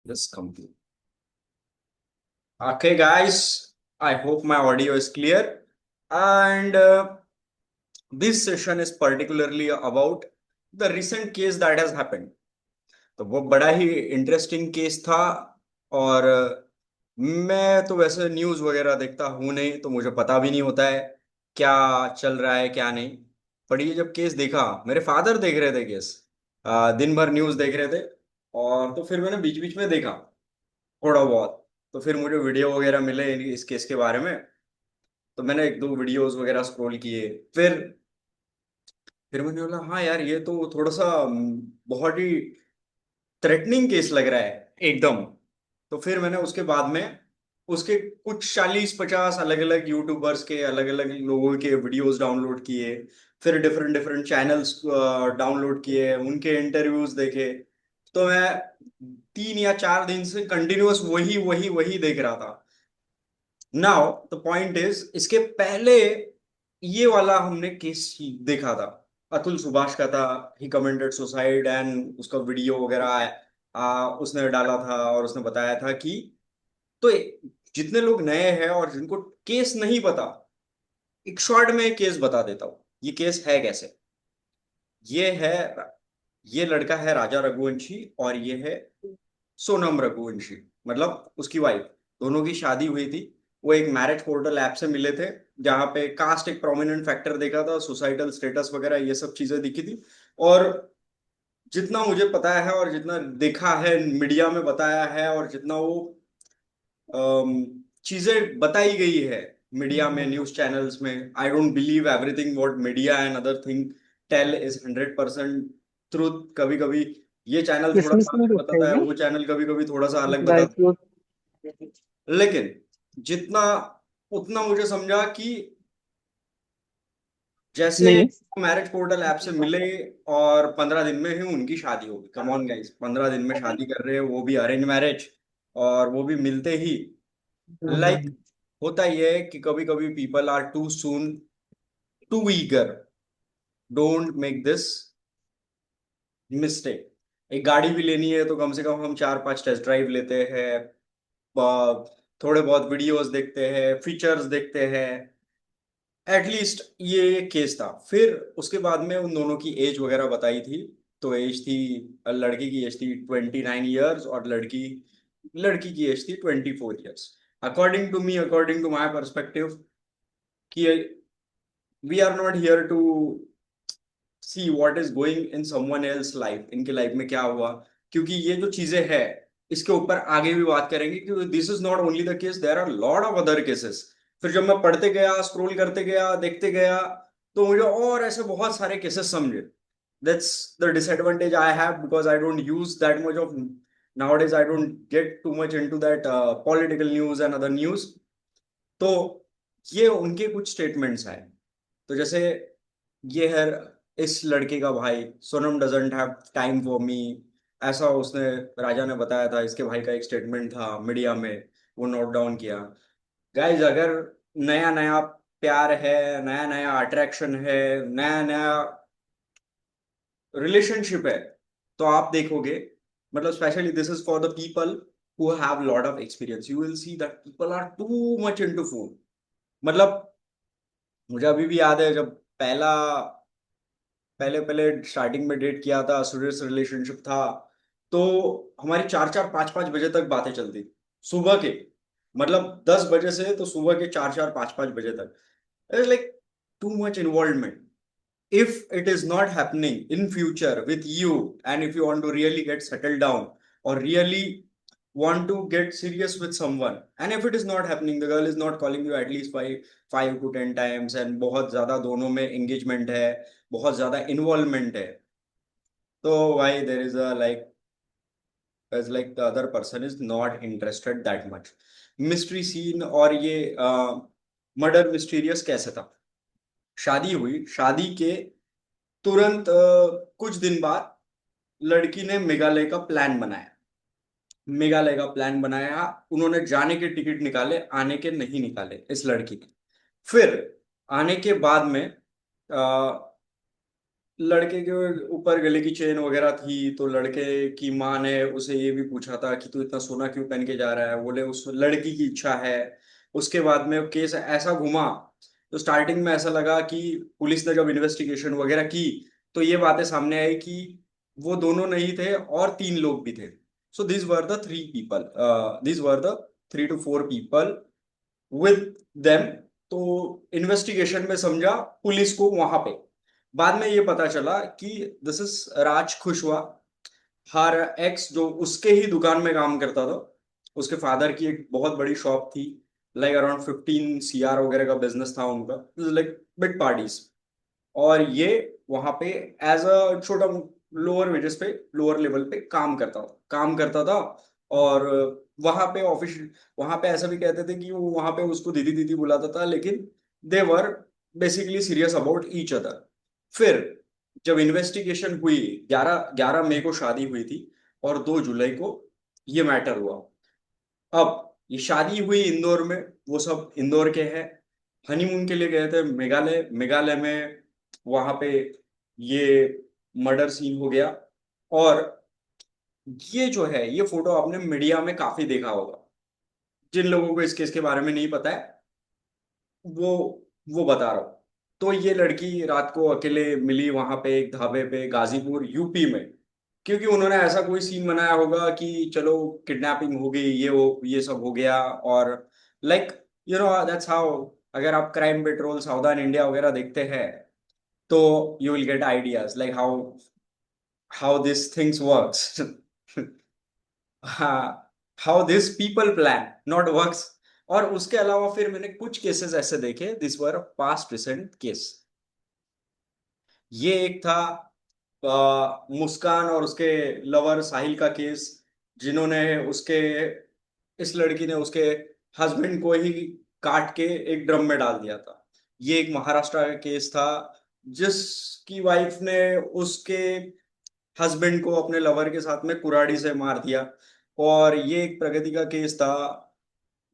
Just complete. Okay, guys, I hope my audio is clear. And this session is particularly about the recent case that has happened. तो वो बड़ा ही interesting case था। और मैं तो वैसे न्यूज़ वगैरह देखता हूँ नहीं, तो मुझे पता भी नहीं होता है क्या चल रहा है क्या नहीं। पर ये जब केस देखा, मेरे फादर देख रहे थे केस, दिन भर न्यूज़ देख रहे थे। और तो फिर मैंने बीच बीच में देखा थोड़ा बहुत। तो फिर मुझे वीडियो वगैरह मिले इस केस के बारे में। तो मैंने एक दो वीडियोस वगैरह स्क्रॉल किए। फिर फिर मैंने बोला हाँ यार, ये तो थोड़ा सा बहुत ही थ्रेटनिंग केस लग रहा है एकदम। तो फिर मैंने उसके बाद में उसके कुछ 40-50 अलग अलग यूट्यूबर्स के अलग अलग लोगों के वीडियोस डाउनलोड किए। फिर डिफरेंट डिफरेंट चैनल्स डाउनलोड किए, उनके इंटरव्यूज देखे। तो मैं 3 या 4 दिन से कंटिन्यूअस वही वही वही देख रहा था। नाउ द पॉइंट इज, इसके पहले ये वाला हमने केस देखा था। अतुल सुभाष का था। ही कमेंटेड सुसाइड एंड उसका वीडियो वगैरह उसने डाला था और उसने बताया था कि तो जितने लोग नए हैं और जिनको केस नहीं पता, एक शॉर्ट में केस बता देता हूँ ये केस है कैसे। ये है, ये लड़का है राजा रघुवंशी और ये है सोनम रघुवंशी, मतलब उसकी वाइफ। दोनों की शादी हुई थी। वो एक मैरिज पोर्टल ऐप से मिले थे, जहां पे कास्ट एक प्रोमिनेंट फैक्टर देखा था, सोसाइटल स्टेटस वगैरह ये सब चीजें दिखी थी। और जितना मुझे पता है और जितना देखा है मीडिया में बताया है और जितना वो चीजें बताई गई है मीडिया में, न्यूज चैनल्स में, I don't believe everything what media and other thing tell is 100% truth. कभी कभी ये चैनल थोड़ा किसमिस सा नहीं अलग देखते बताता हो है, क्या? वो चैनल कभी कभी थोड़ा सा अलग ड्राई बताता फ्रूट। है। लेकिन जितना उतना मुझे समझा कि जैसे नहीं। मैरिज पोर्टल ऐप से मिले और 15 दिन में ही उनकी शादी होगी। कम ऑन गाइस, 15 दिन में शादी कर रहे हैं, वो भी अरेंज मैरिज। और वो भी मिलते ही, लाइक होता ये है कि कभी कभी people are too soon, too eager. Don't make this mistake. एक गाड़ी भी लेनी है तो कम से कम हम 4-5 टेस्ट ड्राइव लेते हैं, थोड़े बहुत वीडियोस देखते हैं, फीचर्स देखते हैं। एटलीस्ट ये केस था। फिर उसके बाद में उन दोनों की एज वगैरह बताई थी। तो एज थी, लड़की की एज थी 29 ईयर्स और लड़की लड़की की एज थी 24 years. According to me, according to my perspective, कि we are not here to see what is going in someone else life, इनके लाइफ में क्या हुआ। क्योंकि ये जो चीजें हैं, इसके ऊपर आगे भी बात करेंगे, क्योंकि this is not only the case, there are lot of other cases. फिर जब मैं पढ़ते गया, स्क्रॉल करते गया, देखते गया, तो मुझे और ऐसे बहुत सारे केसेस समझे। That's the disadvantage I have, because I don't use that much of nowadays, I don't get too much into that political news and other news। तो ये उनके कुछ स्टेटमेंट्स हैं। तो जैसे ये है, इस लड़के का भाई, Sonam doesn't have time for me, ऐसा उसने, राजा ने बताया था। इसके भाई का एक स्टेटमेंट था मीडिया में, वो नोट डाउन किया। गाइज, अगर नया नया प्यार है, नया नया अट्रैक्शन है, नया नया रिलेशनशिप है, तो आप देखोगे, मतलब specially this is for the people who have lot of experience, you will see that people are too much into phone. मतलब मुझे अभी भी याद है, जब पहले पहले स्टार्टिंग में डेट किया था, सीरियस रिलेशनशिप था, तो हमारी 4-4 5-5 बजे तक बातें चलती थी, सुबह के। मतलब 10 बजे से तो सुबह के 4-4 5-5 बजे तक। It's like too much involvement. if it is not happening in future with you, and if you want to really get settled down or really want to get serious with someone, and if it is not happening, the girl is not calling you at least 5 to 10 times, and बहुत ज्यादा दोनों में engagement है, बहुत ज्यादा involvement है, तो भाई there is a like, as like the other person is not interested that much। Mystery scene, और ये मर्डर मिस्टीरियस कैसे था। शादी हुई, शादी के तुरंत कुछ दिन बाद लड़की ने मेघालय का प्लान बनाया। मेघालय का प्लान बनाया, उन्होंने जाने के टिकट निकाले, आने के नहीं निकाले इस लड़की ने। फिर आने के बाद में लड़के के ऊपर गले की चेन वगैरह थी, तो लड़के की माँ ने उसे ये भी पूछा था कि तू इतना सोना क्यों पहन के जा रहा है, बोले उस लड़की की इच्छा है। उसके बाद में केस ऐसा घुमा, तो स्टार्टिंग में ऐसा लगा कि पुलिस ने जब इन्वेस्टिगेशन वगैरह की, तो ये बातें सामने आई कि वो दोनों नहीं थे और तीन लोग भी थे। So this were the three people, this were the 3 to 4 people with them. तो इन्वेस्टिगेशन में समझा पुलिस को वहां पे, बाद में ये पता चला कि this is Raj Khushwa, her ex, जो उसके ही दुकान में काम करता था। उसके फादर की एक बहुत बड़ी शॉप थी, लाइक अराउंड 15 CR वगैरह का बिजनेस था उनका, लाइक बिग पार्टीज। और ये वहां पे एज अ छोटा लोअर वेजेस पे, लोअर लेवल पे काम करता था। और वहां पे ऑफिस, वहां पे ऐसा भी कहते थे कि वो वहां पे उसको दीदी दीदी बुलाता था, लेकिन they were basically serious about each other. फिर जब इन्वेस्टिगेशन हुई, 11 11 मई को शादी हुई थी, और 2 जुलाई को ये मैटर हुआ। अब ये शादी हुई इंदौर में, वो सब इंदौर के हैं। हनीमून के लिए गए थे मेघालय, मेघालय में वहां पे ये मर्डर सीन हो गया। और ये जो है, ये फोटो आपने मीडिया में काफी देखा होगा। जिन लोगों को इस केस के बारे में नहीं पता है, वो वो बता रहा हूँ। तो ये लड़की रात को अकेले मिली वहां पे एक ढाबे पे, गाजीपुर यूपी में। क्योंकि उन्होंने ऐसा कोई सीन बनाया होगा कि चलो किडनैपिंग हो गई, ये सब हो गया। और like you know that's how, अगर आप क्राइम पेट्रोल, सावधान इंडिया वगैरह देखते हैं, तो you will get ideas like how this things works. हाँ, how this people plan not works. और उसके अलावा फिर मैंने कुछ केसेस ऐसे देखे, this were past recent case. ये एक था मुस्कान और उसके लवर साहिल का केस, जिन्होंने उसके इस लड़की ने उसके हस्बैंड को ही काट के एक ड्रम में डाल दिया था। ये एक महाराष्ट्र का केस था, जिसकी वाइफ ने उसके हस्बैंड को अपने लवर के साथ में कुराड़ी से मार दिया। और ये एक प्रगति का केस था,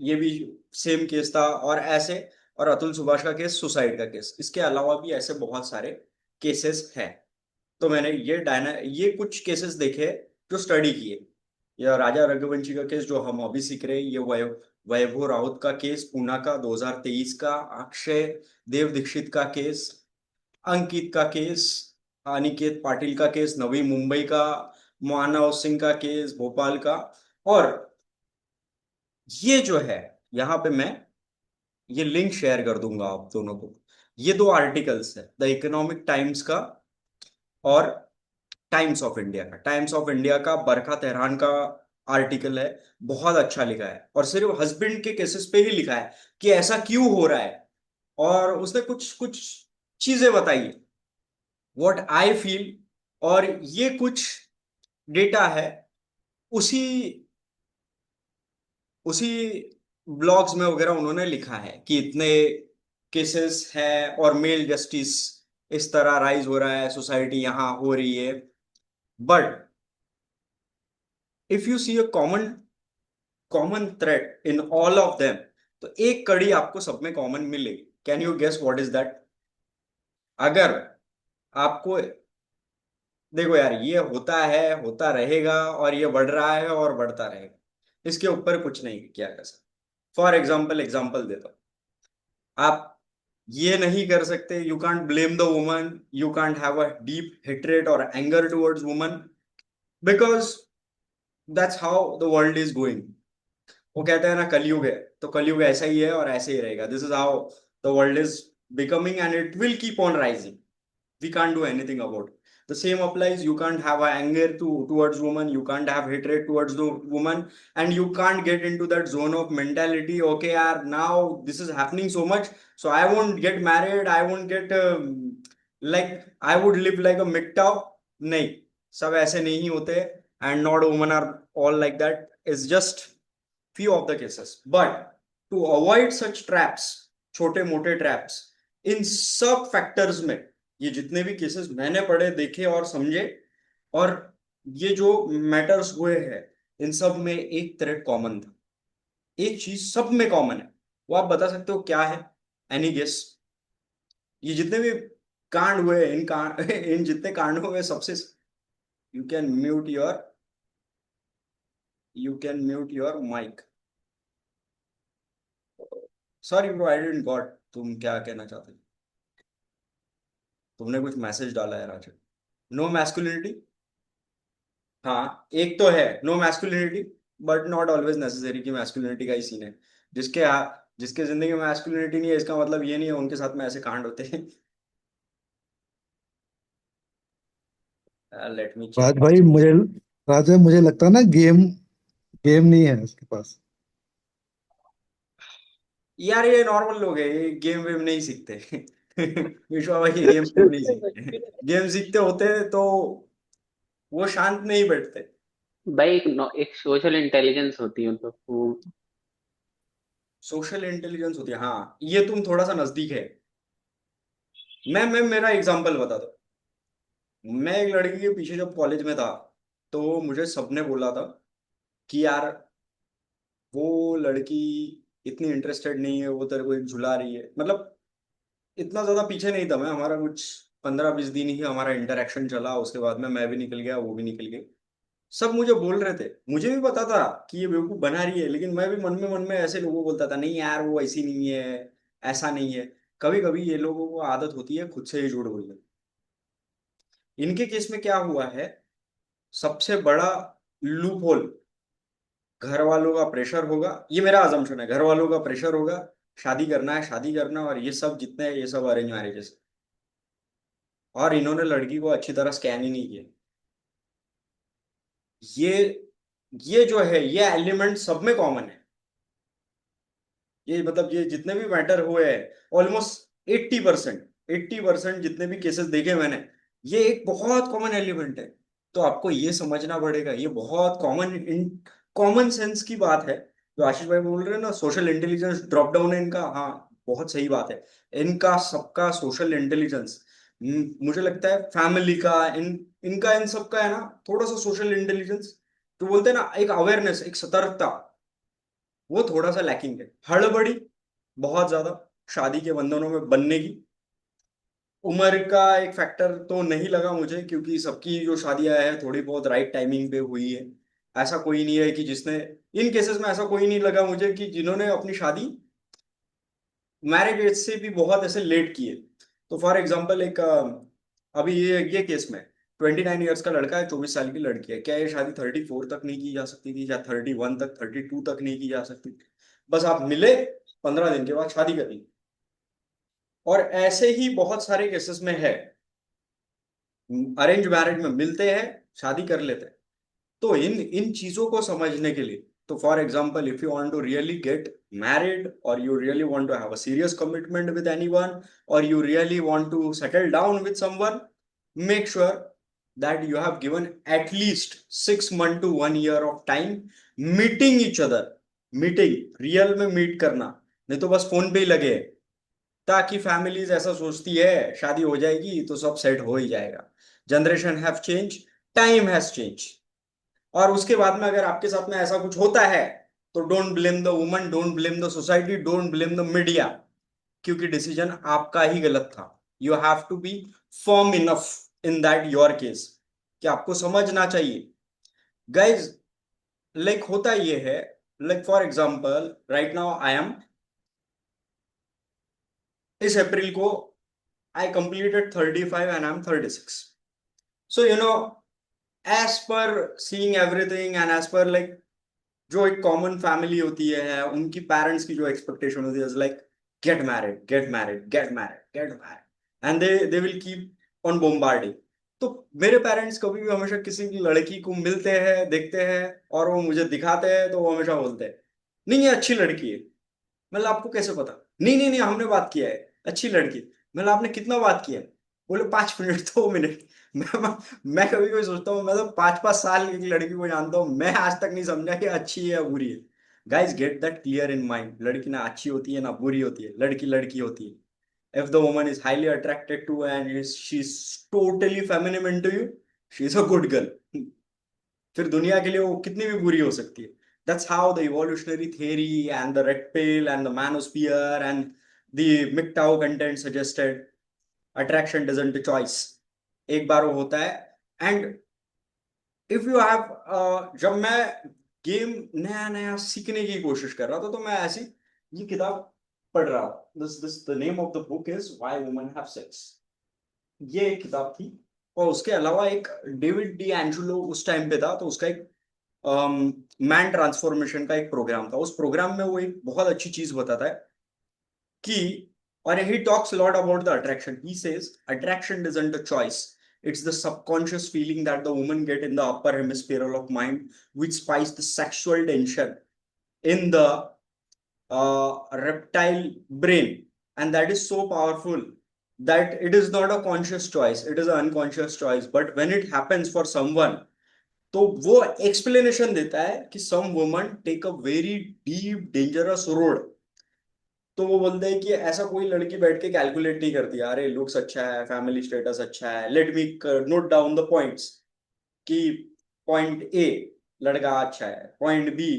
ये भी सेम केस था। और ऐसे, और अतुल सुभाष का केस सुसाइड का केस, इसके अलावा भी ऐसे बहुत सारे केसेस हैं। तो मैंने ये कुछ केसेस देखे जो स्टडी किए। या राजा रघुवंशी का केस जो हम अभी सीख रहे हैं, ये वैभव राउत का केस पूना का 2023 का, अक्षय देव दीक्षित का केस, अंकित का केस, अनिकेत पाटिल का केस नवी मुंबई का, मानव सिंह का केस भोपाल का। और ये जो है, यहाँ पे मैं ये लिंक शेयर कर दूंगा आप दोनों को। ये 2 आर्टिकल्स है, द इकोनॉमिक टाइम्स का और टाइम्स ऑफ इंडिया का बरखा तेहरान का आर्टिकल है। बहुत अच्छा लिखा है, और सिर्फ हस्बैंड के केसेस पे ही लिखा है कि ऐसा क्यों हो रहा है। और उसने कुछ कुछ चीजें बताई है, व्हाट आई फील। और ये कुछ डेटा है उसी उसी ब्लॉग्स में वगैरह उन्होंने लिखा है कि इतने केसेस है, और मेल जस्टिस इस तरह राइज हो रहा है, सोसाइटी यहाँ हो रही है। But if you see a common common thread in all of them, तो एक कड़ी आपको सब में कॉमन मिलेगी। Can you guess what is that? अगर आपको, देखो यार, ये होता है, होता रहेगा, और ये बढ़ रहा है और बढ़ता रहेगा, इसके ऊपर कुछ नहीं किया जा सकता। फॉर एग्जाम्पल देता हूं। आप ये नहीं कर सकते, you can't blame the woman, you can't have a deep hatred और anger towards woman, because that's how the world is going. वो कहते हैं ना, कलयुग है, तो कलयुग ऐसा ही है और ऐसे ही रहेगा। This is how the world is becoming, and it will keep on rising. We can't do anything about it. The same applies. You can't have anger towards woman. You can't have hatred towards the woman, and you can't get into that zone of mentality. Okay, yaar, now this is happening so much, so I won't get married. I won't get like I would live like a MGTOW. नहीं, सब ऐसे नहीं होते, and not women are all like that. It's just few of the cases. But to avoid such traps, छोटे मोटे traps, इन सब factors में, ये जितने भी केसेस मैंने पढ़े, देखे और समझे, और ये जो मैटर्स हुए हैं, इन सब में एक थ्रेड कॉमन था। एक चीज सब में कॉमन है, वो आप बता सकते हो क्या है? Any guess? ये जितने भी कांड हुए इन कांड इन जितने कांड हुए सबसे, you can mute your, you can mute your mic. Sorry bro, I didn't got तुम क्या कहना चाहते हो। तुमने कुछ मैसेज डाला है राजा। नो मैस्कुलिनिटी, हाँ एक तो है no masculinity, but not always necessary कि मैस्कुलिनिटी का ही सीन है। जिसके जिंदगी में मैस्कुलिनिटी नहीं है, इसका मतलब ये नहीं है उनके साथ में ऐसे कांड होते हैं। लेट मी राज चेक। भाई मुझे राज भाई मुझे लगता है ना गेम गेम नहीं है उसके पास। यार ये नॉर्मल लोग हैं, ये गेम वेम नहीं सीखते। विश्वा भाई ये गेम वेम नहीं सीखते। गेम सीखते होते तो वो शांत नहीं बैठते। भाई एक सोशल इंटेलिजेंस होती है तो वो। सोशल इंटेलिजेंस होती है, हाँ ये तुम थोड़ा सा नजदीक है। मैं मेरा एग्जांपल बता दो। मैं एक लड़की के पीछे जब कॉलेज में था, तो मुझे सबने बोला था कि यार वो लड़की इतनी इंटरेस्टेड नहीं है, वो तेरे को एक झुला रही है। मतलब इतना ज्यादा पीछे नहीं था मैं, हमारा कुछ 15-20 दिन ही हमारा इंटरेक्शन चला, उसके बाद में मैं भी निकल गया, वो भी निकल गई। सब मुझे बोल रहे थे, मुझे भी पता था कि ये बेवकूफ बना रही है, लेकिन मैं भी मन में ऐसे लोगों को बोलता था नहीं यार वो ऐसी नहीं है, ऐसा नहीं है। कभी कभी ये लोगों को आदत होती है खुद से ही झूठ बोलने। इनके केस में क्या हुआ है, सबसे बड़ा लूप होल, घर वालों का प्रेशर होगा, ये मेरा अजम्पशन है, घर वालों का प्रेशर होगा, शादी करना है शादी करना, और ये सब जितने हैं ये सब अरेंज मैरिजेस। और इन्होंने लड़की को अच्छी तरह स्कैन ही नहीं किया। ये ये जो है ये एलिमेंट सब में कॉमन है। ये मतलब ये जितने भी मैटर हुए हैं, ऑलमोस्ट 80%, 80% जितने भी केसेस देखे मैंने, ये एक बहुत कॉमन एलिमेंट है। तो आपको ये समझना पड़ेगा, ये बहुत कॉमन सेंस की बात है। जो आशीष भाई बोल रहे हैं ना, सोशल इंटेलिजेंस ड्रॉप डाउन है इनका, हाँ बहुत सही बात है। इनका सबका सोशल इंटेलिजेंस, मुझे लगता है फैमिली का, इनका इन सबका है ना, थोड़ा सा सोशल इंटेलिजेंस, तो बोलते हैं ना एक अवेयरनेस, एक सतर्कता, वो थोड़ा सा लैकिंग है। हड़बड़ी बहुत ज्यादा शादी के बंधनों में बनने की। उम्र का एक फैक्टर तो नहीं लगा मुझे, क्योंकि सबकी जो शादियां हैं थोड़ी बहुत राइट टाइमिंग पे हुई है। ऐसा कोई नहीं है कि जिसने, इन केसेस में ऐसा कोई नहीं लगा मुझे कि जिन्होंने अपनी शादी मैरिज एज से भी बहुत ऐसे लेट किए। तो फॉर एग्जाम्पल एक अभी ये केस में 29 ईयर्स का लड़का है, 24 साल की लड़की है, क्या ये शादी 34 तक नहीं की जा सकती थी, या 31 तक, 32 तक नहीं की जा सकती थी? बस आप मिले, 15 दिन के बाद शादी कर ली। और ऐसे ही बहुत सारे केसेस में है, अरेंज मैरिज में मिलते हैं, शादी कर लेते हैं। तो इन इन चीजों को समझने के लिए, तो for example if you want to really get married, और you really want to have a serious commitment with anyone, और you really want to settle down with someone, make sure that you have given at least 6 months to 1 year of time meeting each other। Meeting real में meet करना, नहीं तो बस phone पे ही लगे। ताकि families ऐसा सोचती है शादी हो जाएगी तो सब सेट हो ही जाएगा। Generation have change, time has change. और उसके बाद में अगर आपके साथ में ऐसा कुछ होता है, तो don't blame the woman, don't blame the society, don't blame the media, क्योंकि डिसीजन आपका ही गलत था। You have to be firm enough in that your case, कि आपको समझना चाहिए गाइज। लाइक होता ये है, like for example right now I am, इस अप्रैल को I completed 35 and I am 36। So you know, as per seeing everything and as per like, जो एक कॉमन फैमिली होती है उनकी पेरेंट्स की जो एक्सपेक्टेशन होती है like get married, get married, get married, get married, and they will keep on bombarding. तो मेरे पेरेंट्स कभी भी हमेशा किसी की लड़की को मिलते हैं, देखते हैं, और वो मुझे दिखाते हैं, तो वो हमेशा बोलते हैं नहीं ये अच्छी लड़की है। मतलब आपको कैसे पता? नहीं नहीं नहीं, हमने बात किया है, अच्छी लड़की। मतलब आपने कितना बात किया है? बोले 5 मिनट, 2 मिनट। मैं कभी कभी सोचता हूँ, मैं तो 5-5 साल की लड़की को जानता हूँ, मैं आज तक नहीं समझा कि अच्छी है या बुरी है। Guys get that clear in mind, लड़की ना अच्छी होती है ना बुरी होती है, लड़की लड़की होती है। If the woman is highly attracted to and she is totally feminine to you, she is a good girl. फिर दुनिया के लिए वो कितनी भी बुरी हो सकती है। That's how the evolutionary theory and the red pill and the manosphere and the MGTOW content suggested. Attraction doesn't choice, एक बार वो होता है। एंड इफ यू हैव, जब मैं गेम नया नया सीखने की कोशिश कर रहा था तो मैं ऐसी ये किताब पढ़ रहा था। This the name of the book is why women have sex. ये एक किताब थी। और उसके अलावा एक डेविड डी एंजुलो उस टाइम पे था, तो उसका एक मैन ट्रांसफॉर्मेशन का एक प्रोग्राम था। उस प्रोग्राम में वो एक बहुत अच्छी चीज बताता है कि, और he talks lot about the attraction. He says attraction isn't a choice, it's the subconscious feeling that the women get in the upper hemisphere of mind which spikes the sexual tension in the reptile brain, and that is so powerful that it is not a conscious choice, it is an unconscious choice. But when it happens for someone, तो वो explanation देता है कि some woman take a very deep dangerous road. तो वो बोलते हैं कि ऐसा कोई लड़की बैठ के कैलकुलेट नहीं करती, अरे लुक्स अच्छा है, फैमिली स्टेटस अच्छा है, let me note down the points, कि पॉइंट ए लड़का अच्छा है, पॉइंट बी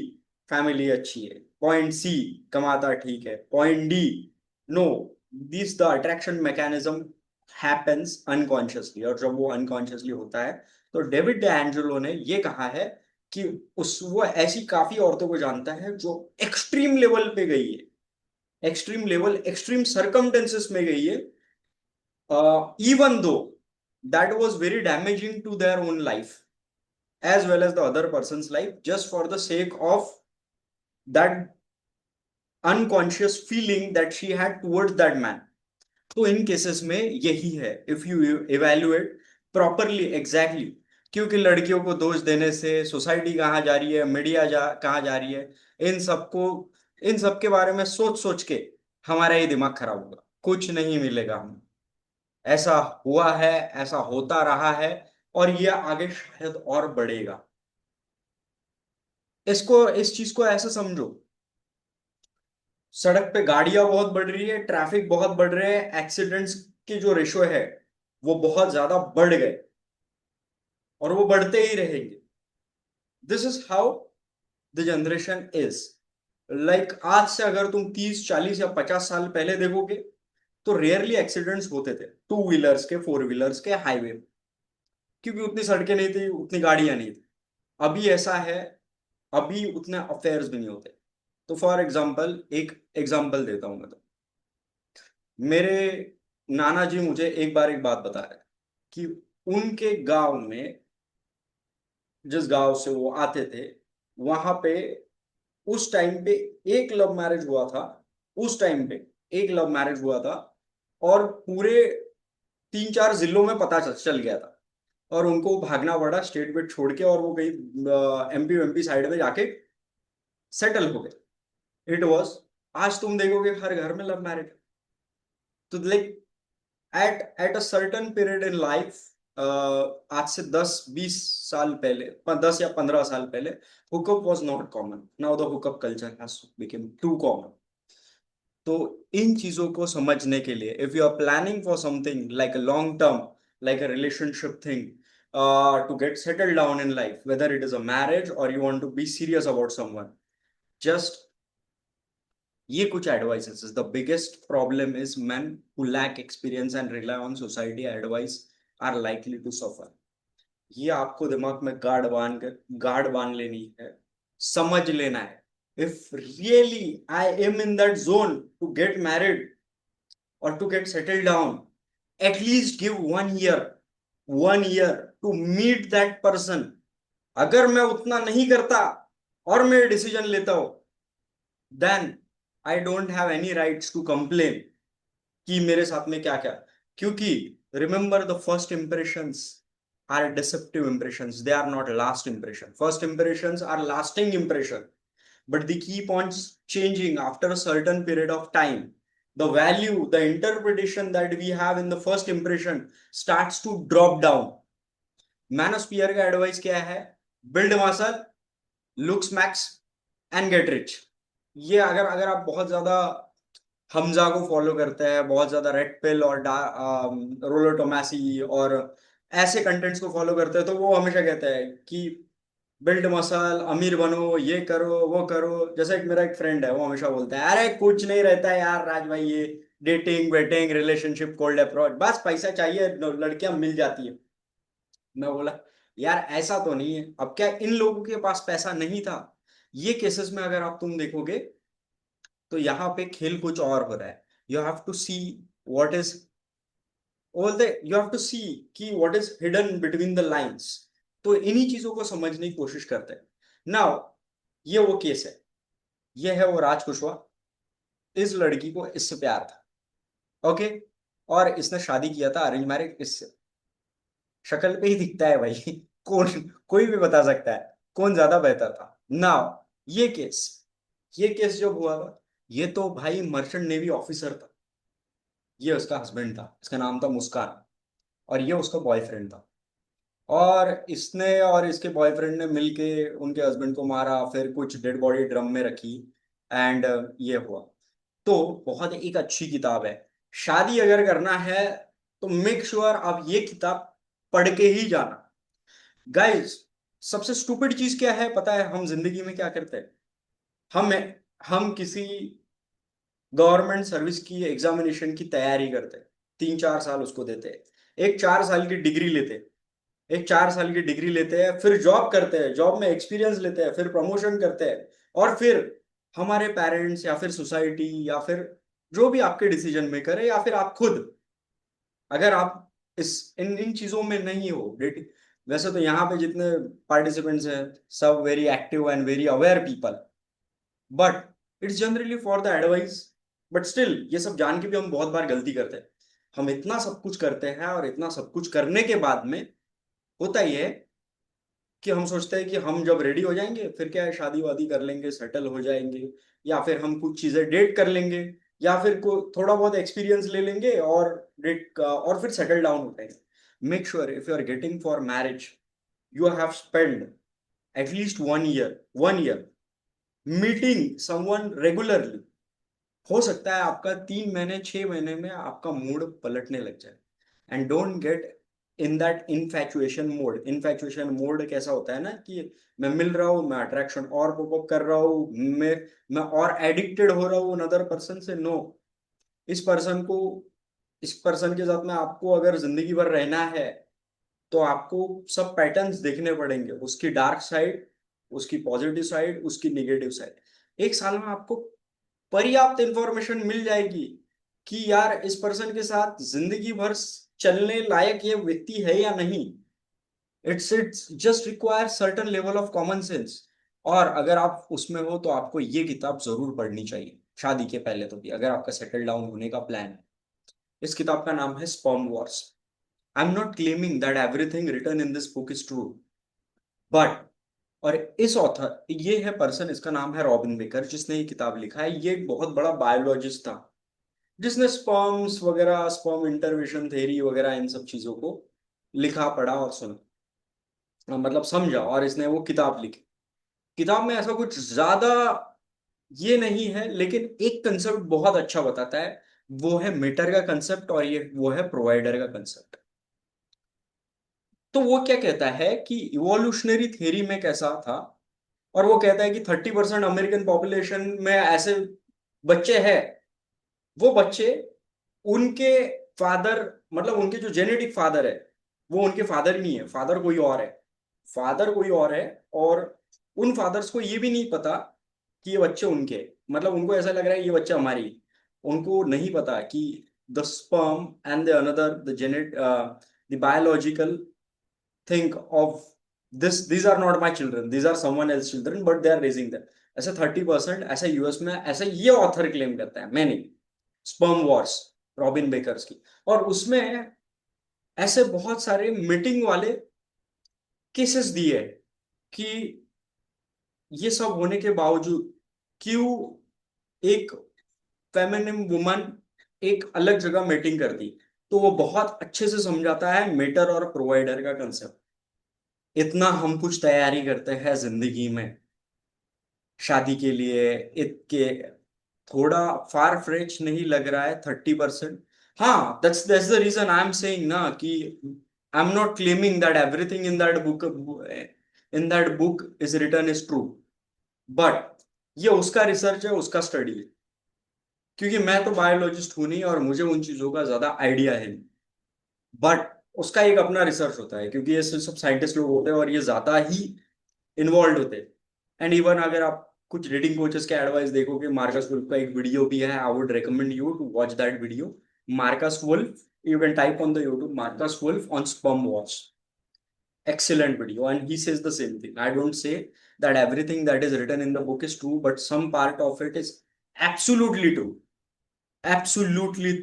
फैमिली अच्छी है, पॉइंट सी कमाता ठीक है, पॉइंट डी नो। This the attraction mechanism happens unconsciously, और जब वो अनकॉन्शियसली होता है तो डेविड एंजेलो ने ये कहा है कि उस वो ऐसी काफी औरतों को जानता है जो एक्सट्रीम लेवल पे गई है, एक्सट्रीम लेवल एक्सट्रीम सर्कमटेंसेस में गई है, even though that was very damaging to their own life as well as the other person's life, just for the sake of that unconscious feeling that she had towards that man. तो इन cases में यही है, if you evaluate properly exactly, क्योंकि लड़कियों को दोष देने से सोसाइटी कहाँ जा रही है, मीडिया कहाँ जा रही है, इन सबको, इन सब के बारे में सोच सोच के हमारा ही दिमाग खराब होगा, कुछ नहीं मिलेगा हमें। ऐसा हुआ है, ऐसा होता रहा है, और ये आगे शायद और बढ़ेगा। इसको, इस चीज को ऐसे समझो, सड़क पे गाड़ियां बहुत बढ़ रही है, ट्रैफिक बहुत बढ़ रहे हैं, एक्सीडेंट्स के जो रेशो है वो बहुत ज्यादा बढ़ गए, और वो बढ़ते ही रहेंगे। This is how the generation is. Like आज से अगर तुम 30 40 या 50 साल पहले देखोगे तो रेयरली एक्सीडेंट्स होते थे, टू व्हीलर्स के, फोर व्हीलर्स के, हाईवे, क्योंकि उतनी सड़कें नहीं थी, उतनी गाड़ियां नहीं थी। अभी ऐसा है, अभी उतने अफेयर्स भी नहीं होते। तो फॉर एग्जाम्पल, एक एग्जाम्पल देता हूं मैं, तो मेरे नाना जी मुझे एक बार एक बात बता रहे थे कि उनके गांव में, जिस गांव से वो आते थे, वहां पे उस टाइम पे एक लव मैरिज हुआ था। उस टाइम पे एक लव मैरिज हुआ था, और पूरे 3 4 जिलों में पता चल गया था, और उनको भागना पड़ा स्टेट पे छोड़ के, और वो कहीं एमपी एमपी साइड में जाके सेटल हो गए। इट वॉज, आज तुम देखोगे हर घर में लव मैरिज। तो like at a certain period in life, आज से 10 20 साल पहले, 10 या 15 साल पहले, hookup was not common. Now the hookup culture has become too common. तो इन चीजों को समझने के लिए, if you are planning for something like a long term, like a relationship thing, to get settle down in life, whether it is a marriage और you want to be serious about someone, just ये कुछ advices. The biggest problem is men who lack experience and rely on society advice are likely to suffer। ये आपको दिमाग में guard बांध लेनी है, समझ लेना है। If really I am in that zone to get married और to get settle down, at least give 1 year, 1 year to meet that person. अगर मैं उतना नहीं करता और मैं डिसीजन लेता हूं, then I don't have any rights to complain कि मेरे साथ में क्या क्या। क्योंकि remember, the first impressions are deceptive impressions, they are not last impression. First impressions are lasting impression, but they keep on changing after a certain period of time. The value, the interpretation that we have in the first impression starts to drop down। मैनोस्फियर का advice क्या है? Build muscle, looks max and get rich. ये अगर अगर आप बहुत ज्यादा हमजा को फॉलो करते हैं, बहुत ज्यादा रेड पिल और रोलो टोमासी और ऐसे कंटेंट्स को फॉलो करते हैं, तो वो हमेशा कहते हैं कि बिल्ड मसल, अमीर बनो, ये करो वो करो। जैसे एक मेरा एक फ्रेंड है, वो हमेशा बोलता है, अरे कुछ नहीं रहता है यार राज भाई, ये dating waiting relationship cold approach, बस पैसा चाहिए लड़कियां मिल जाती है। मैं बोला यार ऐसा तो नहीं है। अब क्या इन लोगों के पास पैसा नहीं था? ये केसेस में अगर आप तुम देखोगे तो यहाँ पे खेल कुछ और हो रहा है। You have to see what is all the, you have to see कि what is hidden between the lines. तो इन्हीं चीजों को समझने की कोशिश करते हैं। नाउ ये वो केस है, ये है वो राज कुशवाहा। इस लड़की को इससे प्यार था, ओके, और इसने शादी किया था अरेंज मैरिज इससे। शक्ल पे ही दिखता है भाई कौन, कोई भी बता सकता है कौन ज्यादा बेहतर था। नाउ ये केस, ये केस जब हुआ था, ये तो भाई मर्चेंट नेवी ऑफिसर था, ये उसका हस्बैंड था, इसका नाम था मुस्कान, और ये उसका बॉयफ्रेंड था। और इसने और इसके बॉयफ्रेंड ने मिलके उनके हस्बैंड को मारा, फिर कुछ डेड बॉडी ड्रम में रखी, एंड ये हुआ। तो बहुत एक अच्छी किताब है। शादी अगर करना है तो मेक श्योर आप ये किताब पढ़ के ही जाना। गाइस, सबसे स्टूपिड चीज क्या है पता है? हम जिंदगी में क्या करते हैं? हम हम किसी गवर्नमेंट सर्विस की एग्जामिनेशन की तैयारी करते हैं, 3-4 साल उसको देते हैं, एक 4 साल की डिग्री लेते हैं, एक 4 साल की डिग्री लेते हैं, फिर जॉब करते हैं, जॉब में एक्सपीरियंस लेते हैं, फिर प्रमोशन करते हैं, और फिर हमारे पेरेंट्स या फिर सोसाइटी या फिर जो भी आपके डिसीजन मेकर है या फिर आप खुद, अगर आप इस इन इन चीजों में नहीं हो डेटिंग, वैसे तो यहाँ पे जितने पार्टिसिपेंट्स हैं सब very active and very aware people, but it's generally for the advice. But still ये सब जान के भी हम बहुत बार गलती करते हैं। हम इतना सब कुछ करते हैं और इतना सब कुछ करने के बाद में होता ही है कि हम सोचते हैं कि हम जब रेडी हो जाएंगे फिर क्या है, शादी वादी कर लेंगे, सेटल हो जाएंगे, या फिर हम कुछ चीजें डेट कर लेंगे, या फिर को थोड़ा बहुत एक्सपीरियंस ले लेंगे और डेट का, और फिर सेटल डाउन हो जाएंगे। Make sure if you are getting for marriage, you have spend at least 1 year, 1 year meeting someone regularly. हो सकता है आपका 3 महीने 6 महीने में आपका मूड पलटने लग जाए। And don't get in that infatuation mode. Infatuation mode कैसा होता है ना कि मैं मिल रहा हूँ, मैं अट्रैक्शन और पॉपअप कर रहा हूँ, मैं और एडिक्टेड हो रहा हूँ अनदर पर्सन से। नो, इस पर्सन को, इस पर्सन के साथ में आपको अगर जिंदगी भर रहना है तो आपको सब पैटर्न्स देखने पड़ेंगे, उसकी डार्क साइड, उसकी पॉजिटिव साइड, उसकी निगेटिव साइड। 1 साल में आपको पर्याप्त इंफॉर्मेशन मिल जाएगी कि यार इस पर्सन के साथ जिंदगी भर चलने लायक ये व्यक्ति है या नहीं। It's just require certain level of common sense. और अगर आप उसमें हो तो आपको ये किताब जरूर पढ़नी चाहिए, शादी के पहले तो भी, अगर आपका सेटल डाउन होने का प्लान है। इस किताब का नाम है Sperm Wars. I am not claiming that everything written in this book is true, but, और इस ऑथर, ये है पर्सन, इसका नाम है रॉबिन बेकर, जिसने ये किताब लिखा है। ये एक बहुत बड़ा बायोलॉजिस्ट था जिसने स्पर्म्स वगैरह, स्पर्म इंटरवेशन थ्योरी वगैरह इन सब चीजों को लिखा, पढ़ा और सुना, मतलब समझा, और इसने वो किताब लिखी। किताब में ऐसा कुछ ज्यादा ये नहीं है, लेकिन एक कंसेप्ट बहुत अच्छा बताता है। वो है मीटर का कंसेप्ट, और ये वो है प्रोवाइडर का कंसेप्ट। तो वो क्या कहता है कि इवोल्यूशनरी थ्योरी में कैसा था, और वो कहता है कि 30% अमेरिकन पॉपुलेशन में ऐसे बच्चे हैं, वो बच्चे उनके फादर, मतलब उनके जो जेनेटिक फादर है वो उनके फादर नहीं है, फादर कोई और है, फादर कोई और है। और उन फादर्स को ये भी नहीं पता कि ये बच्चे उनके हैं। मतलब उनको ऐसा लग रहा है ये बच्चा हमारी है। उनको नहीं पता कि the sperm and the another the Janet the biological think of these are not my children, these are someone else's children, but they are raising them। ऐसे 30% ऐसे यूएस में, ऐसे ये ऑथर क्लेम करता है, मैंने, स्पर्म वॉर्स, रॉबिन बेकर्स की। और उसमें ऐसे बहुत सारे मीटिंग वाले केसेस दिए कि ये सब होने के बावजूद क्यों एक फेमिनिन वुमन एक अलग जगह मीटिंग करती। तो वो बहुत अच्छे से समझाता है मेटर और प्रोवाइडर का कंसेप्ट। इतना हम कुछ तैयारी करते हैं जिंदगी में शादी के लिए, इसके थोड़ा फार फ्रेच नहीं लग रहा है 30%? हाँ, that's the reason I am saying ना कि I am not claiming that everything in that book is written is true, but ये उसका रिसर्च है, उसका स्टडी है। क्योंकि मैं तो बायोलॉजिस्ट हूं नहीं और मुझे उन चीजों का ज्यादा आइडिया है नहीं। बट उसका एक अपना रिसर्च होता है, क्योंकि ये सब साइंटिस्ट लोग होते हैं और ये ज्यादा ही इन्वॉल्व होते हैं। एंड इवन अगर आप कुछ रीडिंग कोचेस के एडवाइस देखोगे, मार्कस वुल्फ का एक वीडियो भी है, I would recommend you to watch that video. Marcus Wolf, you can type on the YouTube Marcus Wolf on sperm wars. Excellent video, and he says the same thing. I don't say that everything that is written in the book is true, but some part of it is absolutely true. Absolutely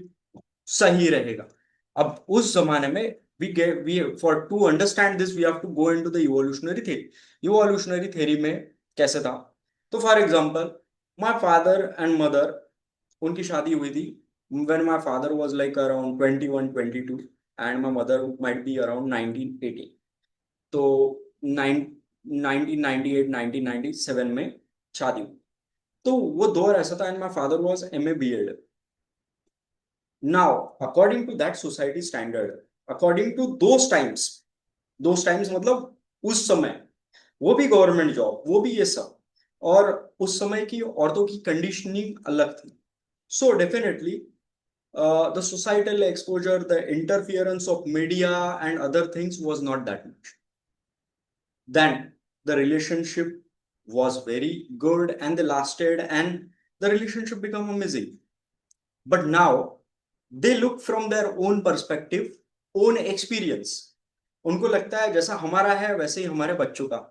सही रहेगा। अब उस जमाने में we for to understand this we have to go into the evolutionary theory. Evolutionary theory में कैसे था? तो for example, my father and mother, उनकी शादी हुई थी when my father was like around 21 22 and my mother might be around 1980। तो 1998 1997 में शादी हुई। तो वो दौर ऐसा था, and my father was MA BEd। Now, according to that society standard, according to those times मतलब उस समय, वो भी गवर्नमेंट जॉब, वो भी ये सब, और उस समय की औरतों की कंडीशनिंग अलग थी। So definitely the societal exposure, the interference of media and other things was not that much. Then the relationship was very good and they lasted and the relationship became amazing. But now they look from their own perspective, own experience। उनको लगता है जैसा हमारा है वैसे ही हमारे बच्चों का।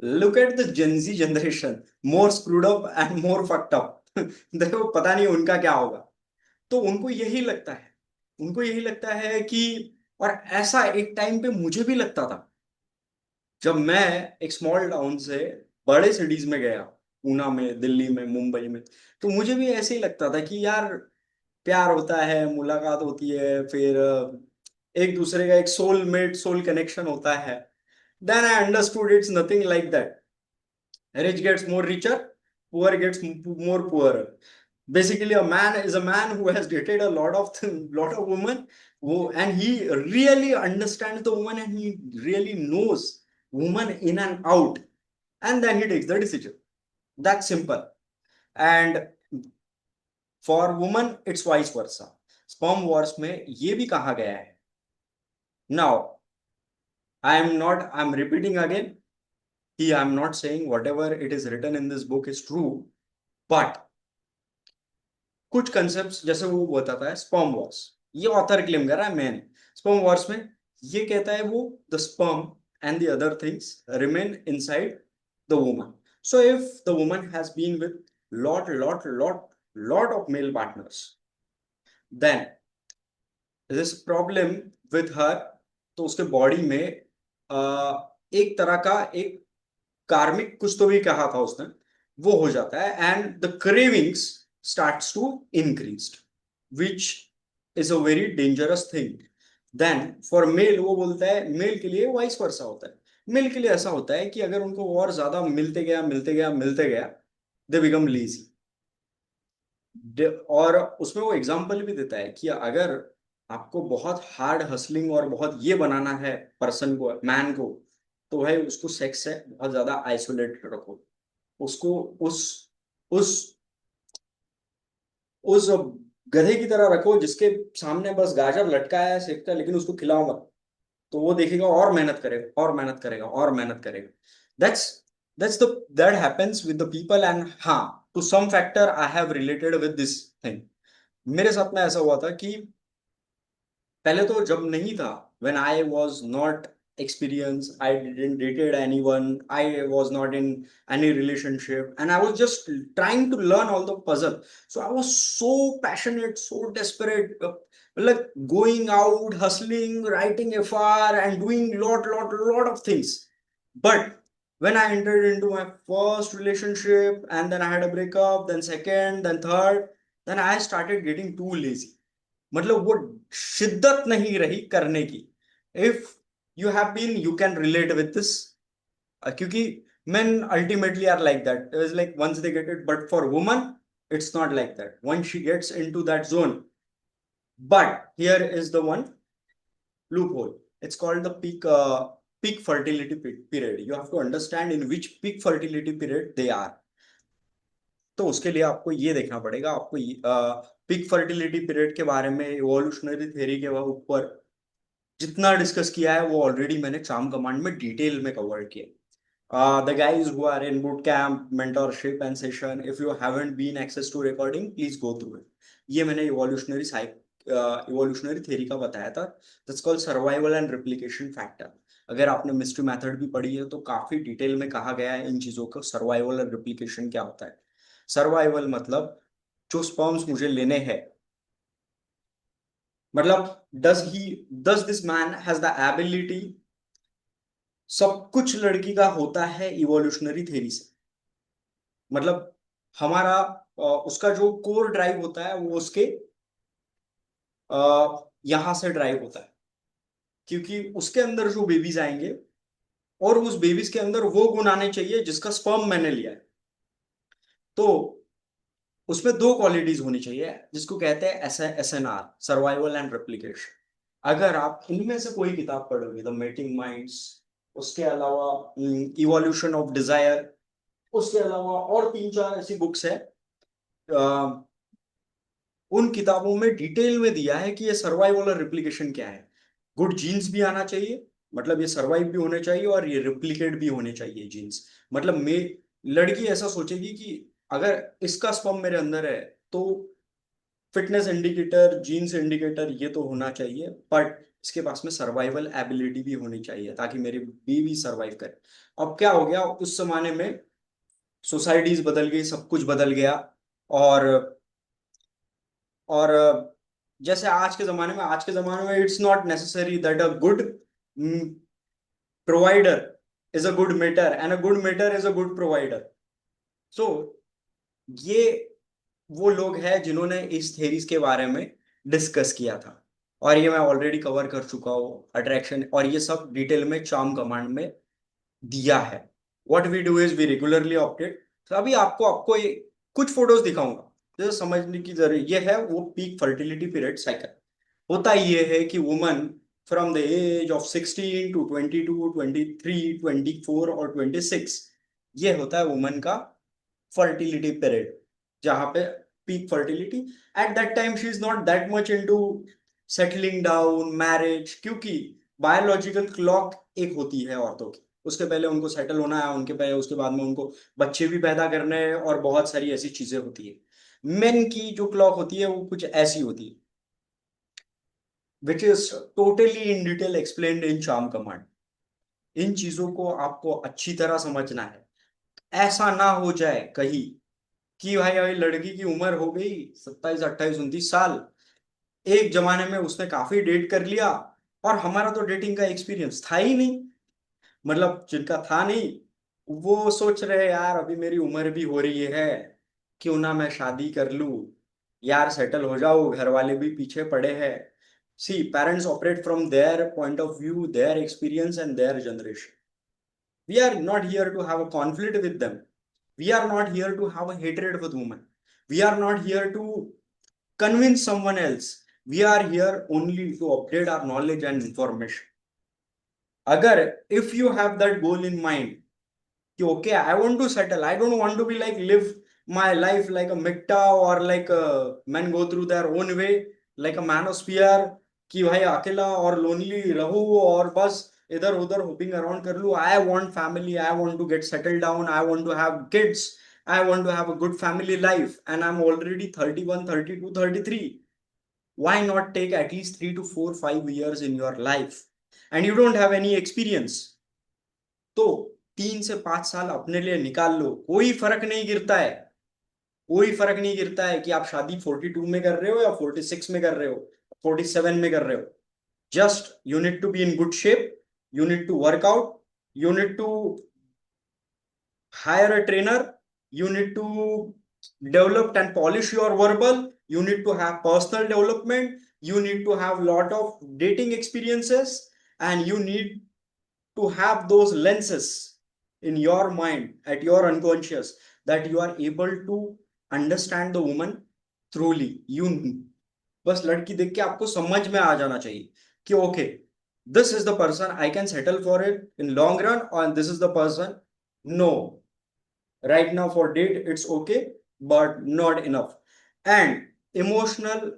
Look at the Gen Z generation, more screwed up and more fucked up. देखो पता नहीं उनका क्या होगा। तो उनको यही लगता है, उनको यही लगता है कि, और ऐसा एक टाइम पे मुझे भी लगता था जब मैं एक स्मॉल टाउन से बड़े सिटीज में गया, पूना में, दिल्ली में, मुंबई में। तो मुझे भी ऐसे ही लगता था कि यार प्यार होता है, मुलाकात होती है, फिर एक दूसरे का एक सोलमेट सोल कनेक्शन होता है। Then I understood it's nothing like that. Rich gets more richer, poor gets more poorer. Basically a man is a man who has dated a lot of women, and he really understands the woman and he really knows woman in and out, and then he takes the decision. That's simple. And for woman it's vice versa। sperm wars में ये भी कहा गया है। Now I'm repeating again, I'm not saying whatever it is written in this book is true, but कुछ concept जैसे वो बताता है स्पर्म वॉर्स, ये ऑथर क्लेम कर रहा है, मैंने स्पर्म वॉर्स में ये कहता है वो the sperm and the other things remain inside the woman. So if the woman has been with lot of male partners, then this problem with her, तो उसके बॉडी में एक तरह का एक कार्मिक कुछ तो भी कहा था उसने, वो हो जाता है and the cravings starts to increase, which is a very dangerous thing. Then for male वो बोलता है मेल के लिए वाइस वर्सा होता है। मेल के लिए ऐसा होता है कि अगर उनको और ज्यादा मिलते गया दे बिकम लेजी। और उसमें वो एग्जांपल भी देता है कि अगर आपको बहुत हार्ड हसलिंग और बहुत ये बनाना है पर्सन को, मैन को, तो भाई उसको सेक्स से बहुत ज्यादा आइसोलेटेड रखो। उसको उस उस उस गधे की तरह रखो जिसके सामने बस गाजर लटका है सेकता है, लेकिन उसको खिलाओ मत। तो वो देखेगा और मेहनत करेगा और मेहनत करेगा और मेहनत करेगा। That's that's the that happens with the people. And हाँ, to some factor I have related with this thing. मेरे साथ में ऐसा हुआ था कि पहले तो जब नहीं था, when I was not experienced, I didn't dated anyone, I was not in any relationship, and I was just trying to learn all the puzzle. So I was so passionate, so desperate, like going out, hustling, writing FR, and doing lot of things. But when I entered into my first relationship, and then I had a breakup, then second, then third, then I started getting too lazy। मतलब वो शिद्दत नहीं रही करने की। If you have been, you can relate with this, क्योंकि men ultimately are like that, it is like once they get it, but for woman it's not like that once she gets into that zone। But here is the one loophole, it's called the peak fertility period। You have to understand in which peak fertility period they are। तो उसके लिए आपको ये देखना पड़ेगा, आपको peak fertility period के बारे में, इवोल्यूशनरी थ्योरी के ऊपर जितना डिस्कस किया है वो ऑलरेडी मैंने चार्म कमांड में डिटेल में कवर किया. The guys who are in boot camp, mentorship and session, if you haven't been access to recording, please go through it. ये मैंने इवोल्यूशनरी थ्योरी का बताया था. That's called survival and replication factor. अगर आपने mystery method भी पढ़ी है तो काफी डिटेल में कहा गया है इन चीजों को. सर्वाइवल और रिप्लिकेशन क्या होता है? सर्वाइवल मतलब जो स्पर्म्स मुझे लेने हैं, मतलब does this man has the ability. सब कुछ लड़की का होता है इवोल्यूशनरी थ्योरी से. मतलब हमारा उसका जो कोर ड्राइव होता है वो उसके यहां से ड्राइव होता है, क्योंकि उसके अंदर जो बेबीज आएंगे और उस बेबीज के अंदर वो गुण आने चाहिए जिसका स्पर्म मैंने लिया है. तो उसमें दो क्वालिटीज होनी चाहिए जिसको कहते हैं SNR, सर्वाइवल एंड रेप्लिकेशन. अगर आप इनमें से कोई किताब पढ़ोगे, द मेटिंग माइंड्स, उसके अलावा इवोल्यूशन ऑफ डिजायर, उसके अलावा और 3-4 ऐसी बुक्स है, उन किताबों में डिटेल में दिया है कि ये सर्वाइवल और रिप्लिकेशन क्या है. गुड जीन्स भी आना चाहिए, मतलब ये सर्वाइव भी होने चाहिए और ये रिप्लिकेट भी होने चाहिए जीन्स. मतलब मैं लड़की ऐसा सोचेगी कि अगर इसका स्पर्म मेरे अंदर है तो फिटनेस इंडिकेटर, जीन्स इंडिकेटर ये तो होना चाहिए, बट इसके पास में सर्वाइवल एबिलिटी भी होनी चाहिए ताकि मेरी बीवी सर्वाइव करे. अब क्या हो गया, उस जमाने में सोसाइटीज बदल गई, सब कुछ बदल गया. और और जैसे आज के जमाने में it's not necessary that a good provider is a good mater and a good mater is a good provider. So ये वो लोग हैं जिन्होंने इस थेरीज के बारे में डिस्कस किया था, और ये मैं ऑलरेडी कवर कर चुका हूँ अट्रैक्शन, और ये सब डिटेल में चार्म कमांड में दिया है. What we do is we regularly update. तो अभी आपको आपको ये कुछ फोटोज दिखाऊंगा जैसे समझने की जरूरत. ये है वो पीक फर्टिलिटी पीरियड साइकिल. होता ये है कि woman from the age of 16 to 22, 23, 24 और 26, ये होता है वुमन का फर्टिलिटी पीरियड, जहां पे peak fertility. At that time she is not that much into settling down, marriage, क्योंकि बायोलॉजिकल क्लॉक एक होती है औरतों की. उसके पहले उनको सेटल होना है, उनके पहले उसके बाद में उनको बच्चे भी पैदा करने हैं और बहुत सारी ऐसी चीजें होती है. मेन की जो क्लॉक होती है वो कुछ ऐसी होती है, which is totally in detail explained in charm command. इन चीजों को आपको अच्छी तरह समझना है. ऐसा ना हो जाए कहीं कि भाई अभी लड़की की उम्र हो गई 27, 28, 29 साल, एक जमाने में उसने काफी डेट कर लिया और हमारा तो डेटिंग का एक्सपीरियंस था ही नहीं. मतलब जिनका था नहीं वो सोच रहे यार अभी मेरी उम्र भी हो रही है, क्यों ना मैं शादी कर लूं, यार सेटल हो जाओ, घर वाले भी पीछे पड़े हैं. See, parents operate from their point of view, their experience and their generation. We are not here to have a conflict with them. We are not here to have a hatred with women. We are not here to convince someone else. We are here only to update our knowledge and information. Agar if you have that goal in mind, कि okay, I want to settle, I don't want to be like live my life like a mikta or like a men go through their own way like a manosphere, कि भाई अकेला और lonely रहूं और बस इधर उधर होपिंग अराउंड कर लूं. I want family, I want to get settle down, I want to have kids, I want to have a good family life and I am already 31, 32, 33. Why not take at least 3 to 4, 5 years in your life and you don't have any experience? तो 3 से 5 साल अपने लिए निकाल लो. कोई फर्क नहीं गिरता है, कोई फर्क नहीं गिरता है कि आप शादी 42 में कर रहे हो या 46 में कर रहे हो, 47 में कर रहे हो. Just you need to be in good shape, you need to work out, you need to hire a trainer, you need to develop and polish your verbal, you need to have personal development, you need to have lot of dating experiences, and you need to have those lenses in your mind at your unconscious that you are able to understand the woman truly. You बस लड़की देख के आपको समझ में आ जाना चाहिए कि okay, this is the person I can settle for it in long run, and this is the person, no, right now for date it's okay, but not enough. And emotional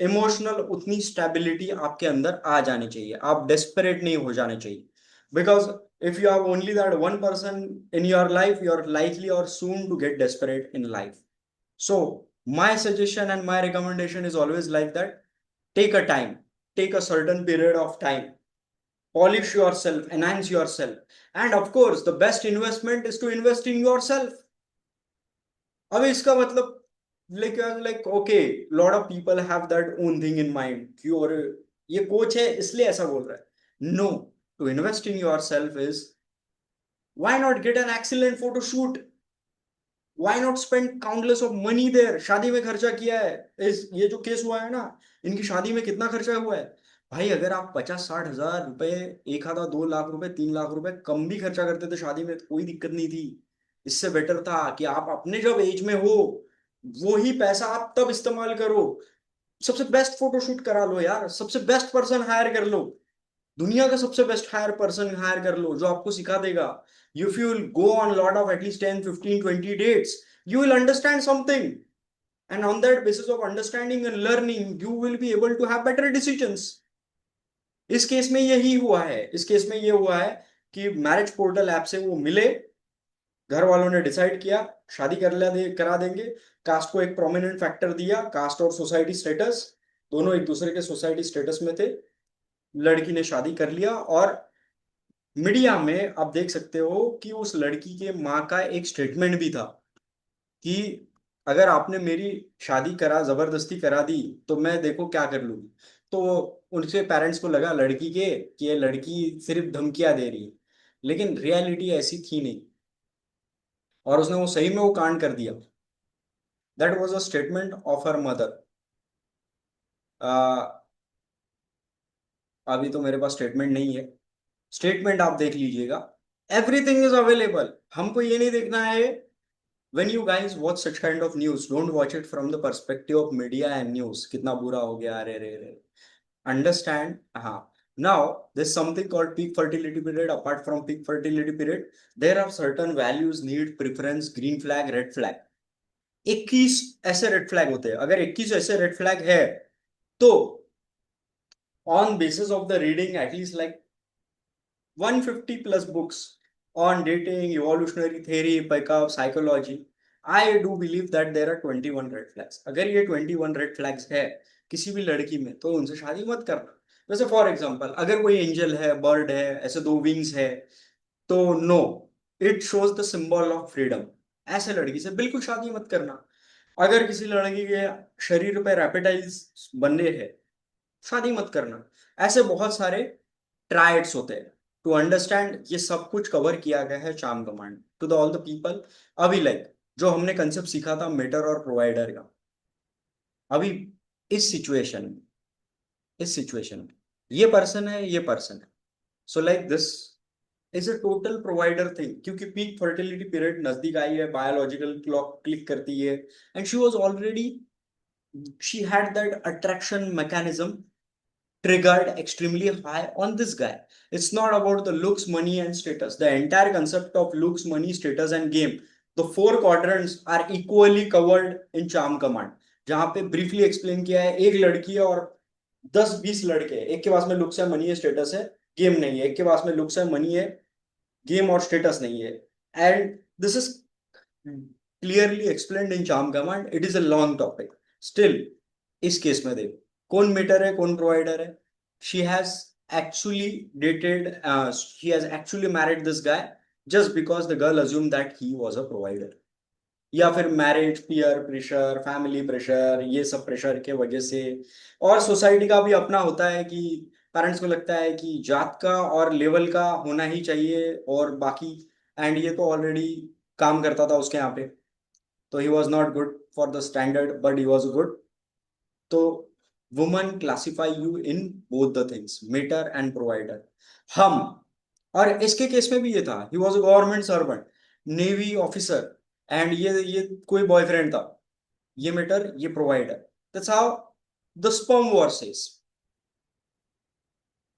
emotional उतनी stability आपके अंदर आ जानी चाहिए, आप desperate नहीं हो जाने चाहिए, because if you have only that one person in your life, you're likely or soon to get desperate in life. So my suggestion and my recommendation is always like that: take a time, take a certain period of time, polish yourself, enhance yourself, and of course the best investment is to invest in yourself. अब इसका मतलब like okay, lot of people have that own thing in mind कि और ये coach है इसलिए ऐसा बोल रहा है. No, to invest in yourself is, why not get an excellent photo shoot? Why not spend countless of money there? शादी में खर्चा किया है, इस ये जो केस हुआ है ना, इनकी शादी में कितना खर्चा हुआ है भाई. अगर आप 50-60 हजार रुपए, एक आधा 2 लाख रुपए, 3 लाख रुपए कम भी खर्चा करते थे शादी में तो कोई दिक्कत नहीं थी. इससे बेटर था कि आप अपने जब एज में हो वो ही पैसा आप तब इस्तेमाल करो. सबसे बेस्ट फोटोशूट करा लो यार, सबसे बेस्ट पर्सन हायर कर लो, दुनिया का सबसे बेस्ट हायर पर्सन हायर कर लो जो आपको सिखा देगा. If you will go on lot of at least 10, 15, 20 dates, you will understand something. And on that basis of understanding and learning, you will be able to have better decisions. इस case में यही हुआ है, इस case में ये हुआ है कि मैरिज पोर्टल ऐप से वो मिले, घर वालों ने डिसाइड किया शादी करा देंगे. कास्ट को एक प्रोमिनेंट फैक्टर दिया, कास्ट और सोसाइटी स्टेटस, दोनों एक दूसरे के सोसाइटी स्टेटस में थे. लड़की ने शादी कर लिया और मीडिया में आप देख सकते हो कि उस लड़की के माँ का एक स्टेटमेंट भी था कि अगर आपने मेरी शादी करा जबरदस्ती करा दी तो मैं देखो क्या कर लूंगी. तो उनके पेरेंट्स को लगा लड़की के कि ये लड़की सिर्फ धमकियां दे रही है, लेकिन रियलिटी ऐसी थी नहीं और उसने वो सही में वो कांड कर दिया. That was a statement of her mother. अभी तो मेरे पास स्टेटमेंट नहीं है, स्टेटमेंट आप देख लीजिएगा. Everything is available. हमको ये नहीं देखना है. When you guys watch such kind of news, don't watch it from the perspective of media and news. कितना बुरा हो गया, अरे रे रे. Understand? हाँ. Now, there's something called peak fertility period. Apart from peak fertility period, there are certain values, need, preference, green flag, red flag. 21 ऐसे red flag होते हैं. अगर 21 ऐसे रेड फ्लैग है तो on basis of the reading at least like 150 plus books on dating, evolutionary theory, pickup, psychology, I do believe that there are 21 red flags. अगर ये 21 red flags है किसी भी लड़की में तो उनसे शादी मत करना. वैसे फॉर एग्जांपल अगर कोई एंजल है, बर्ड है, ऐसे 2 विंग्स है तो no, it shows the symbol of freedom. ऐसे लड़की से बिल्कुल शादी मत करना. अगर किसी लड़की के शरीर पे रेपेटाइल्स बने हैं, शादी मत करना. ऐसे बहुत सारे ट्राइड्स होते हैं. टू अंडरस्टैंड ये सब कुछ कवर किया गया है charm command to the all the people. अभी लाइक जो हमने कंसेप्ट सीखा था मेटर और प्रोवाइडर का, अभी इस सिचुएशन में, इस सिचुएशन में ये पर्सन है, ये पर्सन है. So like this is a total provider thing, क्योंकि पीक फर्टिलिटी पीरियड नजदीक आई है, बायोलॉजिकल क्लॉक क्लिक करती है. And she was already, she had that attraction mechanism triggered extremely high on this guy. It's not about the looks, money, and status. The entire concept of looks, money, status, and game, the 4 quadrants are equally covered in charm command. जहां पे briefly explain किया है, एक लड़की है और 10-20 लड़के हैं. एक के पास में लुक्स है, मनी है, स्टेटस है, गेम नहीं है. एक के पास में लुक्स है, मनी है, गेम और स्टेटस नहीं है. And this is clearly explained in charm command. It is a long topic. Still इस केस में देखो कौन मीटर है, कौन प्रोवाइडर है. She has actually dated, she has actually married this guy just because the girl assumed that he was a provider. या फिर marriage, peer pressure, family pressure, ये सब प्रेशर के वजह से. और सोसाइटी का भी अपना होता है कि पेरेंट्स को लगता है कि जात का और लेवल का होना ही चाहिए और बाकी. एंड ये तो ऑलरेडी काम करता था उसके यहाँ पे, तो he was not good for the standard but he was good. तो woman classify you in both the things, mater and provider. Hmm, और इसके केस में भी ये था, he was a government servant, navy officer, and ये कोई boyfriend था. ये मेटर, ये provider. That's how the sperm war says.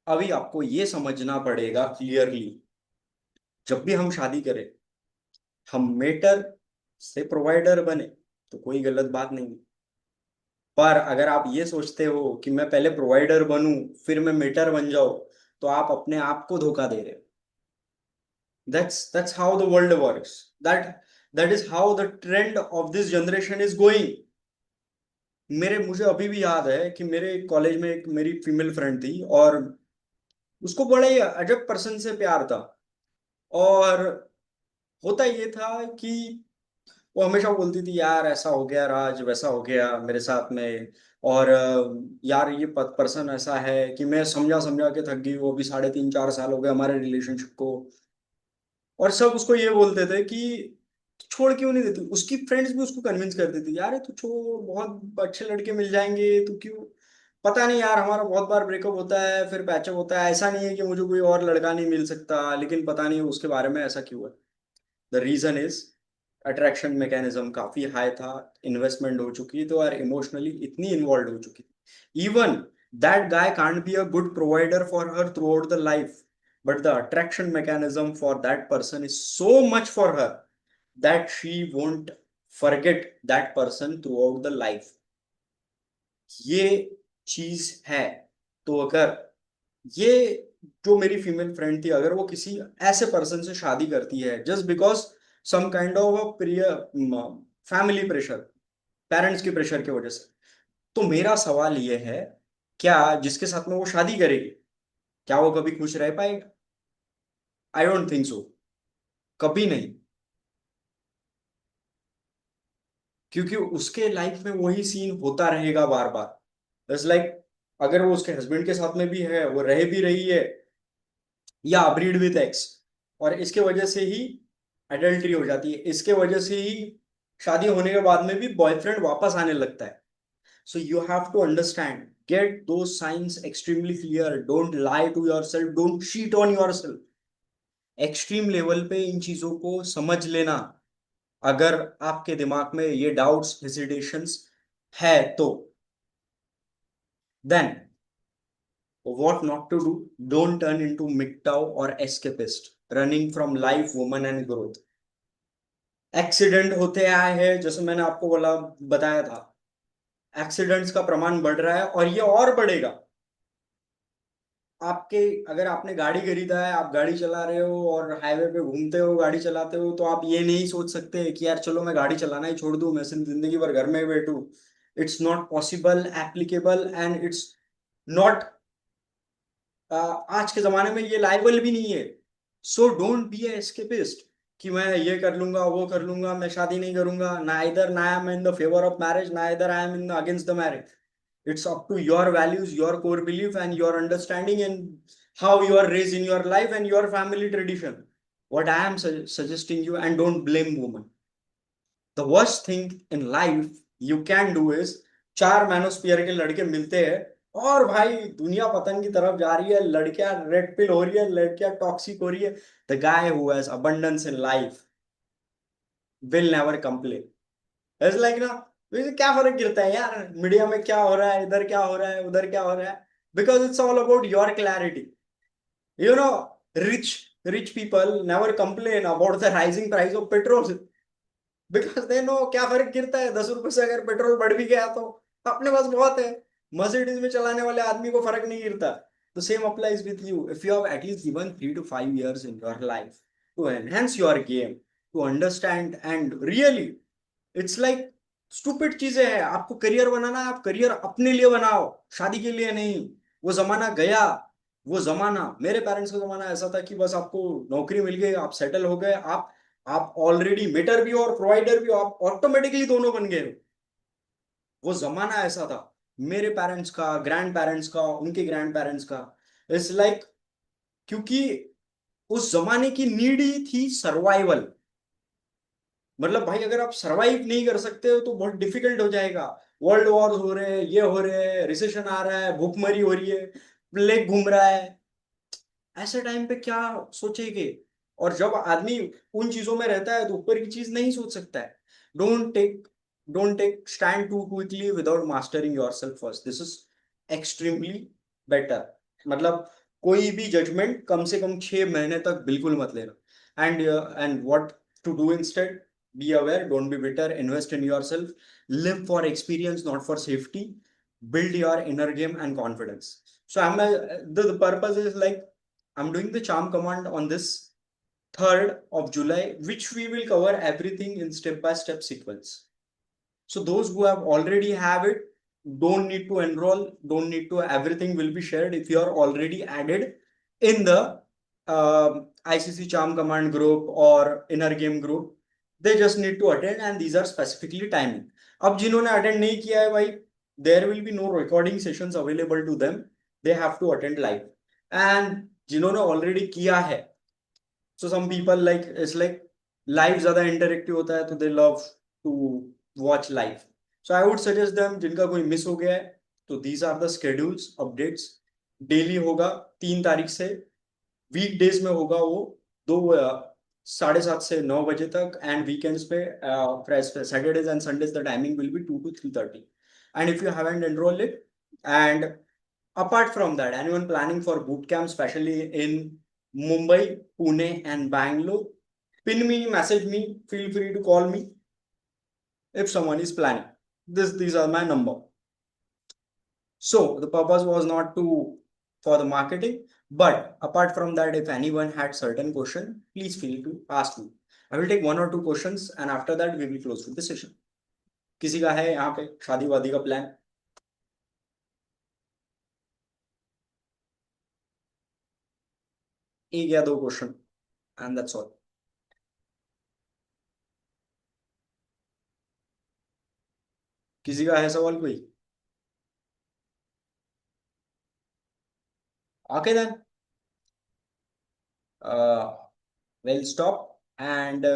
अभी आपको ये समझना पड़ेगा क्लियरली, जब भी हम शादी करें हम मेटर से प्रोवाइडर बने तो कोई गलत बात नहीं। पर अगर आप ये सोचते हो कि मैं पहले प्रोवाइडर बनूं फिर मैं मेटर बन जाऊं, तो आप अपने आप को धोखा दे रहे हो। That's how the world works. That is how the trend of this generation is going. मुझे अभी भी याद है कि मेरे कॉलेज में एक मेरी फीमेल फ्रेंड थी, और उसको बड़े ही अजब पर्सन से प्यार था। और होता ये था कि वो हमेशा बोलती थी, यार ऐसा हो गया राज, वैसा हो गया मेरे साथ में। और यार ये पर्सन ऐसा है कि मैं समझा समझा के थक गई। वो अभी 3.5-4 साल हो गए हमारे रिलेशनशिप को। और सब उसको ये बोलते थे कि छोड़ क्यों नहीं देती। उसकी फ्रेंड्स भी उसको कन्विंस करती थी, यार ये तू छोड़, बहुत अच्छे लड़के मिल जाएंगे, तू क्यों। पता नहीं यार, हमारा बहुत बार ब्रेकअप होता है फिर पैचअप होता है। ऐसा नहीं है कि मुझे कोई और लड़का नहीं मिल सकता, लेकिन पता नहीं उसके बारे में ऐसा क्यों है। The reason is attraction mechanism काफी हाई था, इन्वेस्टमेंट हो चुकी तो, और इमोशनली इतनी इन्वॉल्व हो चुकी थी। Even that guy can't be a good provider for her through out the life, but the attraction mechanism for that person is so much for her that she won't forget that person throughout the life. ये चीज है। तो अगर ये जो मेरी female friend थी, अगर वो किसी ऐसे पर्सन से शादी करती है just because some kind of peer family pressure, parents के प्रेशर की वजह से, तो मेरा सवाल ये है, क्या जिसके साथ में वो शादी करेगी, क्या वो कभी खुश रह पाएगा? I don't think so. कभी नहीं। क्योंकि उसके लाइफ में वही सीन होता रहेगा बार बार। इट्स लाइक अगर वो उसके हस्बैंड के साथ में भी है, वो रह भी रही है, या ब्रीड विथ एक्स, और इसके वजह से ही एडल्ट्री हो जाती है, इसके वजह से ही शादी होने के बाद में भी बॉयफ्रेंड वापस आने लगता है। So you have to understand, get the science extremely clear, don't lie to yourself, don't cheat on yourself. Extreme level पे इन चीजों को समझ लेना। अगर आपके दिमाग में ये डाउट्स हेसिटेशंस है तो then what not to do? Don't turn into MGTOW or escapist, running from life, woman and growth. Accident होते आए हैं, जैसे मैंने आपको बोला, बताया था, एक्सीडेंट्स का प्रमाण बढ़ रहा है और ये और बढ़ेगा। आपके अगर आपने गाड़ी खरीदा है, आप गाड़ी चला रहे हो और हाईवे पे घूमते हो, गाड़ी चलाते हो, तो आप ये नहीं सोच सकते कि यार चलो मैं गाड़ी चलाना ही छोड़ दूं, मैं सिर्फ जिंदगी भर घर में ही बैठूं। It's not possible, applicable, and it's not, आज के जमाने में ये लाइबल भी नहीं है। सो डोंट बी एस्केपिस्ट कि मैं ये कर लूंगा वो कर लूंगा, मैं शादी नहीं करूंगा, ना इधर ना आई am in the favour of marriage, ना इधर आई am in against the marriage. It's up to your values, your core belief, and your understanding, and how you are raised in your life and your family tradition. What I am suggesting you, and don't blame women. The worst thing in life you can do is, चार मैनोस्फीयर के लड़के मिलते हैं और भाई दुनिया पतन की तरफ जा रही है, लड़कियां रेड पिल हो रही है, लड़कियां टॉक्सिक हो रही है। The guy who has abundance in life will never complain. It's like ना, वैसे क्या फर्क गिरता है यार, मीडिया में क्या हो रहा है, इधर क्या हो रहा है, उधर क्या हो रहा है, because it's all about your clarity. You know, rich rich people never complain about the rising price of petrol, because they know क्या फर्क गिरता है, 10 रुपए से अगर पेट्रोल बढ़ भी गया तो अपने पास बहुत है। मर्सिडीज में चलाने वाले आदमी को फर्क नहीं गिरता। The same applies with you, if you have at least given 3 to 5 years in your life to enhance your game, to understand, and really it's like stupid चीजें हैं। आपको करियर बनाना है, आप करियर अपने लिए बनाओ, शादी के लिए नहीं। वो जमाना गया। वो जमाना, मेरे पेरेंट्स का जमाना ऐसा था कि बस आपको नौकरी मिल गई, आप सेटल हो गए, आप ऑलरेडी मेटर भी हो और प्रोवाइडर भी हो, आप ऑटोमेटिकली दोनों बन गए हो। वो जमाना ऐसा था, मेरे पेरेंट्स का, ग्रैंड पेरेंट्स का, उनके ग्रैंड पेरेंट्स का। इट्स लाइक, क्योंकि उस जमाने की नीड ही थी सर्वाइवल। मतलब भाई अगर आप सरवाइव नहीं कर सकते हो तो बहुत डिफिकल्ट हो जाएगा। वर्ल्ड वॉर्स हो रहे हैं, ये हो रहे हैं, रिसेशन आ रहा है, भूखमरी हो रही है, प्लेग घूम रहा है, ऐसे टाइम पे क्या सोचेंगे? और जब आदमी उन चीजों में रहता है तो ऊपर की चीज नहीं सोच सकता है। Don't take don't take stand too quickly without mastering yourself first, this is extremely better. मतलब कोई भी जजमेंट कम से कम 6 महीने तक बिल्कुल मत लेना। And what to do instead, be aware, don't be bitter, invest in yourself, live for experience, not for safety, build your inner game and confidence. So the purpose is like I'm doing the charm command on this 3rd of July, which we will cover everything in step-by-step sequence. So those who have already have it, don't need to enroll, don't need to, everything will be shared if you are already added in the ICC Charm Command group or Inner Game group. They just need to attend and these are specifically timing. अब जिन्होंने attend नहीं किया है भाई, there will be no recording sessions available to them. They have to attend live. And जिन्होंने already किया है, so some people like it's like live ज़्यादा interactive होता है तो they love to watch live. So I would suggest them जिनका कोई miss हो गया है तो these are the schedules updates. Daily होगा 3 तारीख से, वीकडेज में होगा वो 7:30 से 9 बजे तक एंड वीकेंड्स पे Saturdays and Sundays the timing will be 2 to 3:30. And if you haven't enrolled it, and apart from that, anyone planning for boot camp, especially in Mumbai, Pune, and Bangalore, pin me, message me, feel free to call me if someone is planning. These are my number. So the purpose was not to for the marketing, but apart from that, if anyone had certain question, please feel to ask me. I will take 1 or 2 questions, and after that, we will close with the session. किसी का है यहाँ पे शादी वादी का plan? एक या 2 क्वेश्चन, and that's all. किसी का है सवाल कोई? Okay then. We'll stop and